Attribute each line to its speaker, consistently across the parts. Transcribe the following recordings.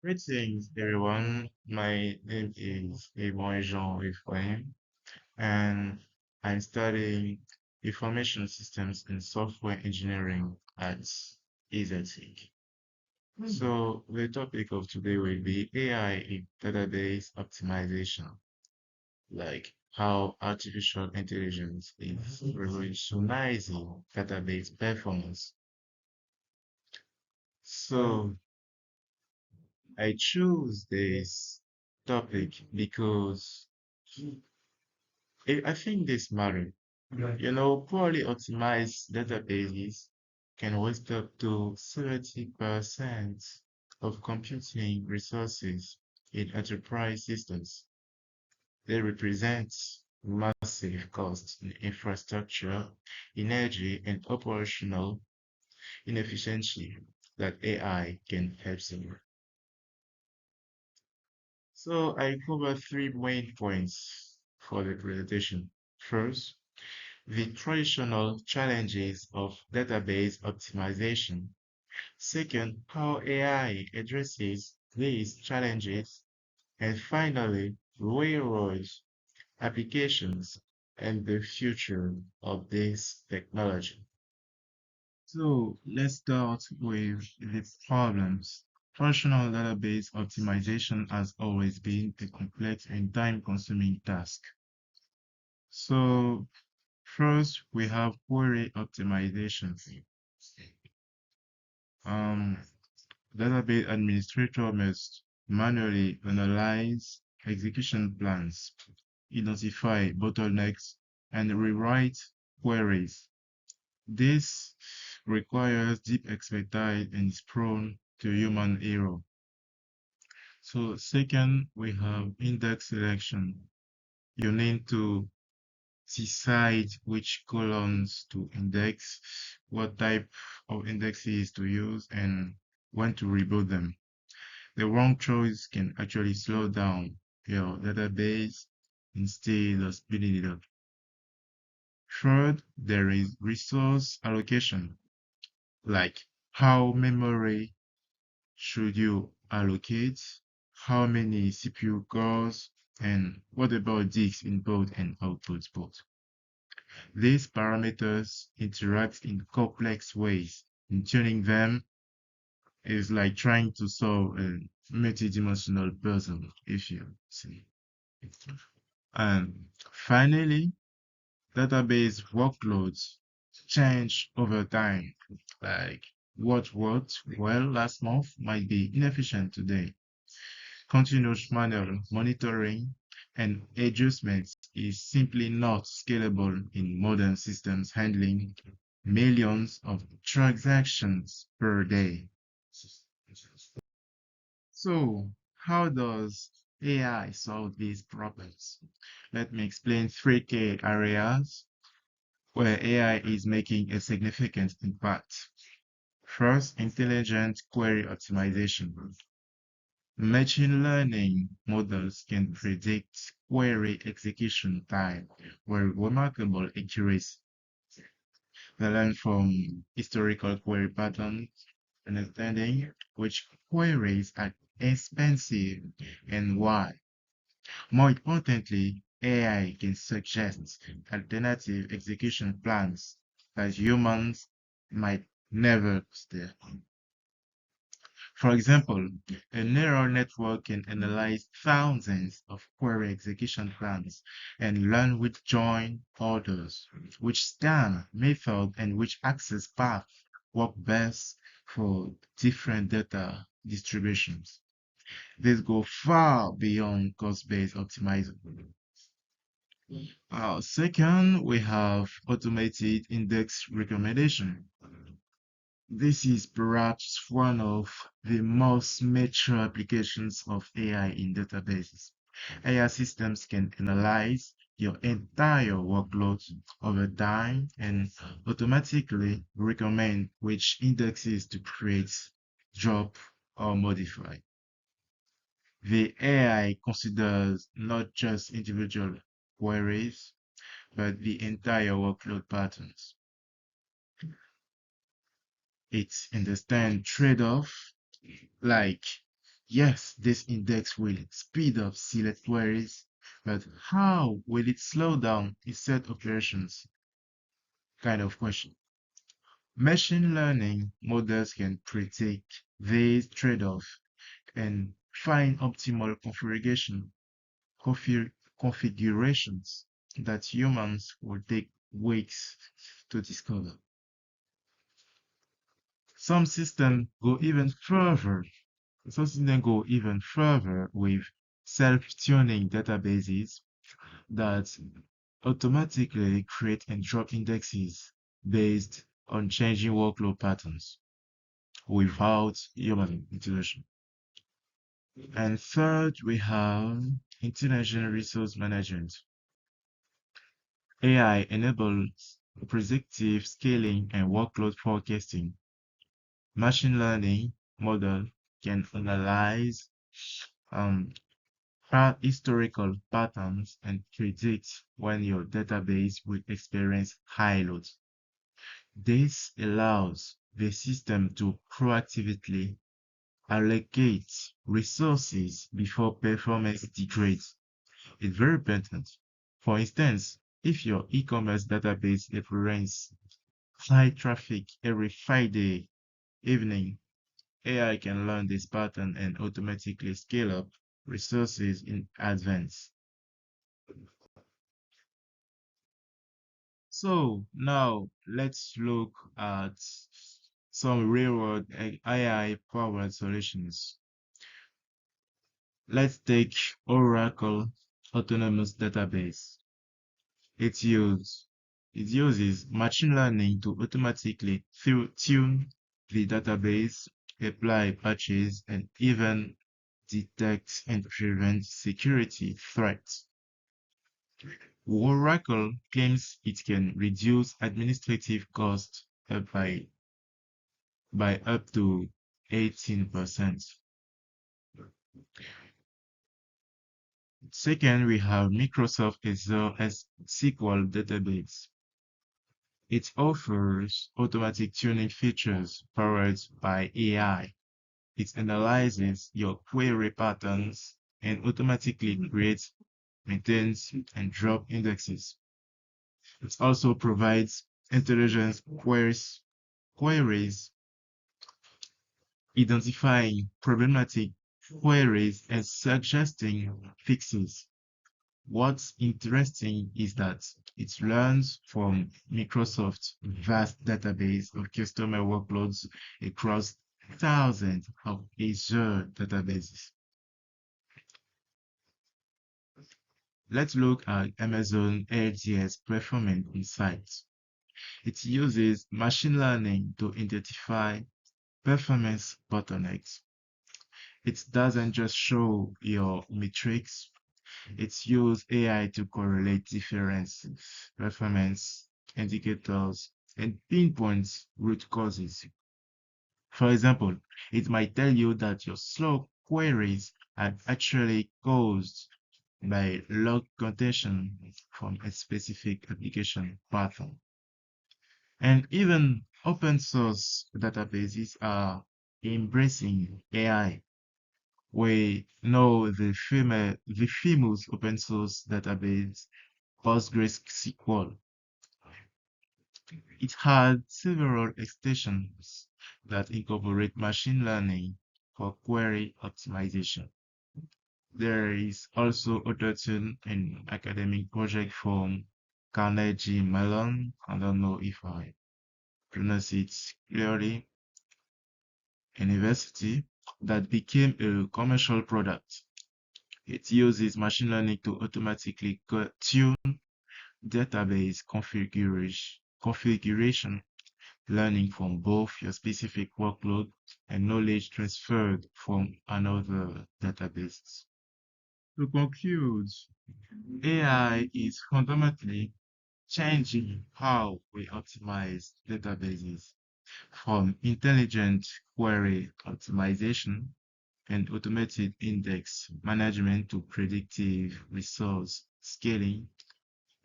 Speaker 1: Greetings, everyone. My name is Ebon Jean Efraim, and I'm studying information systems and software engineering at EZTech. So, the topic of today will be AI in database optimization, like how artificial intelligence is revolutionizing database performance. So, I choose this topic because I think this matters. Poorly optimized databases can waste up to 70% of computing resources in enterprise systems. They represent massive costs in infrastructure, energy, and operational inefficiency that AI can help solve. So I cover three main points for the presentation. First, the traditional challenges of database optimization. Second, how AI addresses these challenges. And finally, railroad applications and the future of this technology. So let's start with the problems. Traditional database optimization has always been a complex and time-consuming task. So first, we have query optimization. Um, Database administrator must manually analyze execution plans, identify bottlenecks, and rewrite queries. This requires deep expertise and is prone to human error. So second, we have index selection. You need to decide which columns to index, what type of indexes to use, and when to rebuild them. The wrong choice can actually slow down your database instead of speeding it up. Third, there is resource allocation, like how memory should you allocate, how many CPU cores, and what about disk input and output port. These parameters interact in complex ways, and tuning them is like trying to solve a multi-dimensional puzzle, if you see. And finally, database workloads change over time. Like what worked well last month might be inefficient today. Continuous manual monitoring and adjustments is simply not scalable in modern systems handling millions of transactions per day. So, how does AI solve these problems? Let me explain three key areas where AI is making a significant impact. First, intelligent query optimization. Machine learning models can predict query execution time with remarkable accuracy. They learn from historical query patterns, understanding which queries are expensive and why. More importantly, AI can suggest alternative execution plans that humans might never consider. For example, a neural network can analyze thousands of query execution plans and learn which join orders, which scan method, and which access path work best for different data distributions. This go far beyond cost-based optimization. Second, we have automated index recommendation. This is perhaps one of the most mature applications of AI in databases. AI systems can analyze your entire workload over time and automatically recommend which indexes to create, drop, or modify. The AI considers not just individual queries, but the entire workload patterns. It understands trade-off like Yes, this index will speed up select queries, but how will it slow down instead operations? Kind of question. Machine learning models can predict these trade-offs and find optimal configurations that humans will take weeks to discover. Some systems go even further. Some systems go even further with self-tuning databases that automatically create and drop indexes based on changing workload patterns without human intervention. And third, we have intelligent resource management. AI enables predictive scaling and workload forecasting. Machine learning model can analyze um, historical patterns and predict when your database will experience high loads. This allows the system to proactively allocate resources before performance degrades. It's very important. For instance, if your e-commerce database experiences high traffic every Friday evening, AI can learn this pattern and automatically scale up resources in advance. So now let's look at some real-world AI-powered solutions. Let's take Oracle Autonomous Database. It uses it uses machine learning to automatically tune the database, apply patches, and even detect and prevent security threats. Oracle claims it can reduce administrative costs by up to 18%. Second, we have Microsoft Azure SQL Database. It offers automatic tuning features powered by AI. It analyzes your query patterns and automatically creates, maintains, and drop indexes. It also provides intelligence queries, identifying problematic queries and suggesting fixes. What's interesting is that it learns from Microsoft's vast database of customer workloads across thousands of Azure databases. Let's look at Amazon AWS Performance Insights. It uses machine learning to identify performance bottlenecks. It doesn't just show your metrics, it's used AI to correlate different performance indicators and pinpoint root causes. For example, it might tell you that your slow queries are actually caused by log contention from a specific application pattern. And even open source databases are embracing AI. We know the famous open source database PostgreSQL. It had several extensions that incorporate machine learning for query optimization. There is also AutoTune, an academic project from Carnegie Mellon. I don't know if I pronounce it clearly. University that became a commercial product. It uses machine learning to automatically tune database configuration, learning from both your specific workload and knowledge transferred from another database. To conclude, AI is fundamentally changing how we optimize databases, from intelligent query optimization and automated index management to predictive resource scaling.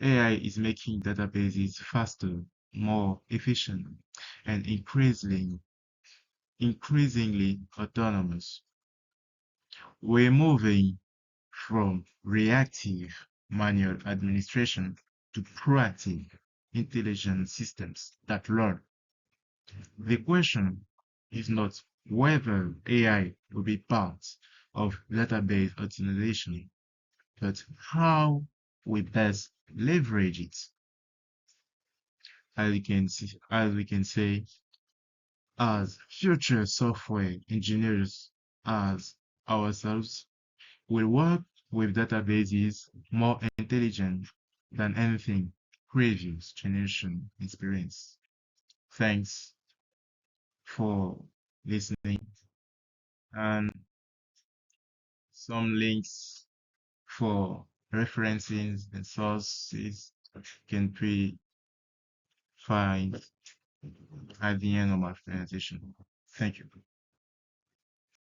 Speaker 1: AI is making databases faster, more efficient, and increasingly autonomous. We're moving from reactive manual administration to proactive intelligent systems that learn. The question is not whether AI will be part of database optimization, but how we best leverage it. As we can say, as future software engineers, as ourselves, will work with databases more intelligent than anything previous generation experience. Thanks for listening, and some links for references and sources can be found at the end of my presentation. Thank you.